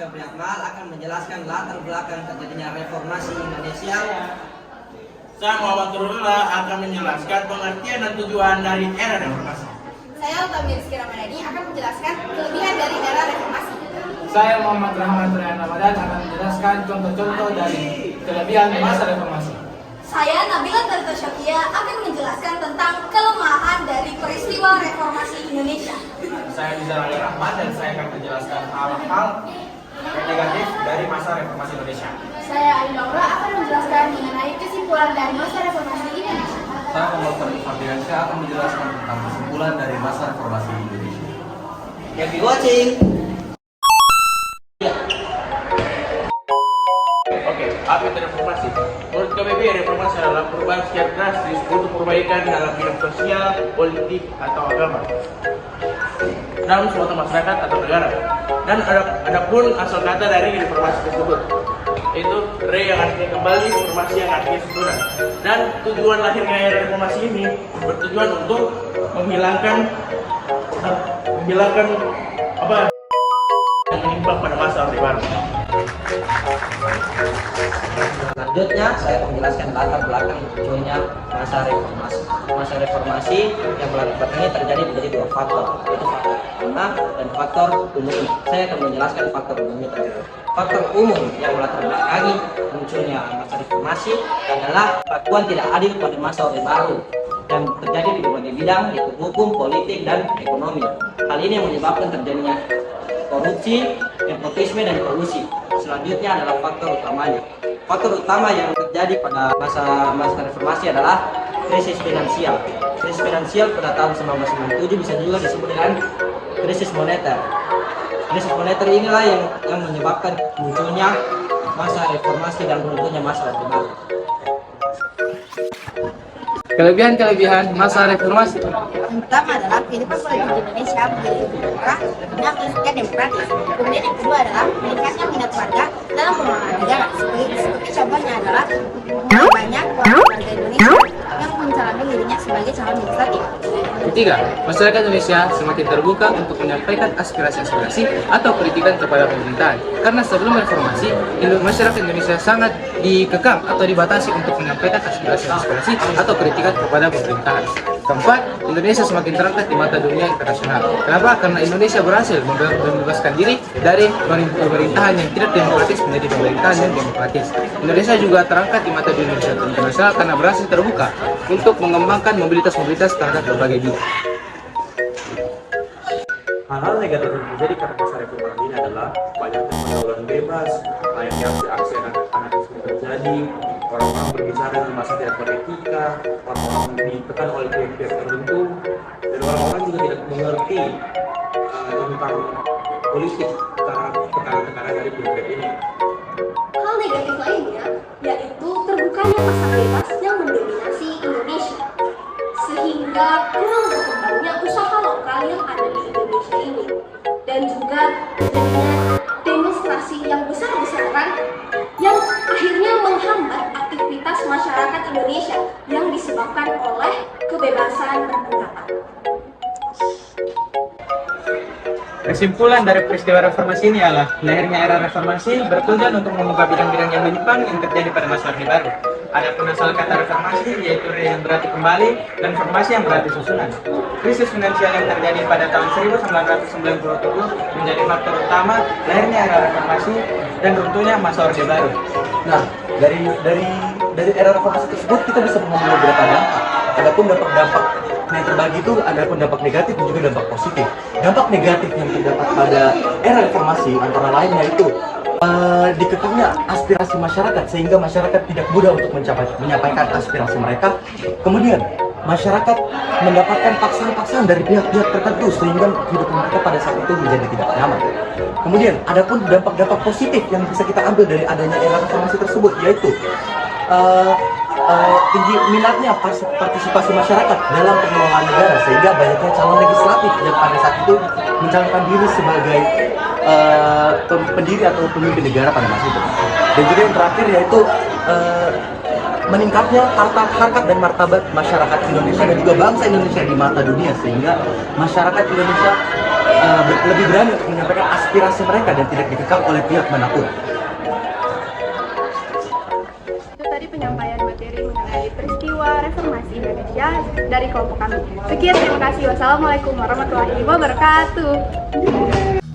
Muhammad Priatmal akan menjelaskan latar belakang terjadinya reformasi Indonesia. Saya Muhammad Turullah akan menjelaskan pengertian dan tujuan dari era reformasi. Saya Utamir Rizky Ramadhani akan menjelaskan kelebihan dari era reformasi. Saya Muhammad Rahman Rian Ramadan akan menjelaskan contoh-contoh dari kelebihan masa reformasi. Saya Nabila Tarita Syakia akan menjelaskan tentang kelemahan dari peristiwa reformasi Indonesia. Saya Rizal Ali Rahman dan saya akan menjelaskan hal-hal yang negatif dari masa reformasi Indonesia. Saya Ali Laura akan menjelaskan mengenai kesimpulan dari masa reformasi Indonesia. Saya Muhammad Farid Fabiansyah akan menjelaskan tentang kesimpulan dari masa reformasi Indonesia. Happy watching. Oke, apa itu reformasi? Menurut KBB, reformasi adalah perubahan secara drastis untuk perbaikan dalam bidang sosial, politik, atau agama dalam suatu masyarakat atau negara. Dan ada pun asal kata dari reformasi tersebut, yaitu re yang artinya kembali, reformasi yang artinya susunan. Dan tujuan lahirnya era reformasi ini bertujuan untuk menghilangkan apa yang menyimpang pada masa Orde Baru. Selanjutnya saya akan menjelaskan latar belakang munculnya masa reformasi. Masa reformasi yang melatar belakangnya terjadi menjadi dua faktor, yaitu faktor pertama dan faktor umum. Saya akan menjelaskan faktor umumnya terlebih. Faktor umum yang melatar belakangi munculnya masa reformasi adalah perlakuan tidak adil pada masa Orde Baru yang terjadi di berbagai bidang, yaitu hukum, politik, dan ekonomi. Hal ini menyebabkan terjadinya korupsi, nepotisme, dan kolusi. Selanjutnya adalah faktor utamanya. Faktor utama yang terjadi pada masa reformasi adalah krisis finansial. Krisis finansial pada tahun 1997 bisa juga disebut dengan krisis moneter. Krisis moneter inilah yang menyebabkan munculnya masa reformasi dan runtuhnya masa Orde Baru. Kelebihan masa reformasi. Yang pertama adalah kehidupan politik di Indonesia menjadi lebih terbuka, dinamis, dan demokratis. Kemudian yang kedua adalah meningkatnya minat warga dalam pengelolaan negara. Seperti contohnya adalah banyak warga Indonesia yang mencalonkan dirinya sebagai calon legislatif. Ketiga, masyarakat Indonesia semakin terbuka untuk menyampaikan aspirasi-aspirasi atau kritikan kepada pemerintahan. Karena sebelum reformasi, masyarakat Indonesia sangat dikekang atau dibatasi untuk menyampaikan aspirasi-aspirasi atau kritikan kepada pemerintahan. Keempat, Indonesia semakin terangkat di mata dunia internasional. Kenapa? Karena Indonesia berhasil membebaskan diri dari pemerintahan yang tidak demokratis menjadi pemerintahan yang demokratis. Indonesia juga terangkat di mata dunia internasional karena berhasil terbuka untuk mengembangkan mobilitas terhadap berbagai bidang. Hal-hal negatif yang terjadi karena masa reformasi ini adalah banyaknya pergaulan bebas, banyaknya aksi-aksi anarkisme terjadi, orang-orang berbicara dengan masa tidak beretika, orang-orang ditekan oleh pihak-pihak tertentu, dan orang-orang juga tidak mengerti tentang politik secara tekanan-tekanan dari pihak ini. Hal negatif lainnya yaitu terbukanya pasar bebas yang mendominasi Indonesia, sehingga kurang berkembangnya usaha lokal yang ada di Indonesia ini, dan juga terjadinya demonstrasi yang besar-besaran yang akhirnya menghambat aktivitas masyarakat Indonesia yang disebabkan oleh kebebasan berpendapat. Kesimpulan dari peristiwa reformasi ini adalah lahirnya era reformasi bertujuan untuk membuka bidang-bidang yang menyimpang yang terjadi pada masa Orde Baru. Ada pun asal kata reformasi yaitu yang berarti kembali dan reformasi yang berarti susunan. Krisis finansial yang terjadi pada tahun 1997 menjadi faktor utama lahirnya era reformasi dan runtuhnya masa Orde Baru. Nah, dari era reformasi tersebut kita bisa mengambil beberapa dampak. Adapun dampak-dampak yang terbagi itu ada pun dampak negatif dan juga dampak positif. Dampak negatif yang terdapat pada era reformasi antara lain yaitu dikekangnya aspirasi masyarakat sehingga masyarakat tidak mudah untuk menyampaikan aspirasi mereka. Kemudian masyarakat mendapatkan paksaan-paksaan dari pihak-pihak tertentu sehingga kehidupan mereka pada saat itu menjadi tidak nyaman. Kemudian adapun dampak-dampak positif yang bisa kita ambil dari adanya era reformasi tersebut yaitu tinggi minatnya partisipasi masyarakat dalam pengelolaan negara sehingga banyaknya calon legislatif yang pada saat itu mencalonkan diri sebagai pendiri atau pemimpin negara pada masa itu. Dan juga yang terakhir yaitu meningkatnya harkat dan martabat masyarakat Indonesia dan juga bangsa Indonesia di mata dunia sehingga masyarakat Indonesia lebih berani untuk menyampaikan aspirasi mereka dan tidak dikekang oleh pihak manapun. Itu tadi penyampaian materi mengenai peristiwa reformasi Indonesia dari kelompok kami. Sekian, terima kasih. Wassalamualaikum warahmatullahi wabarakatuh.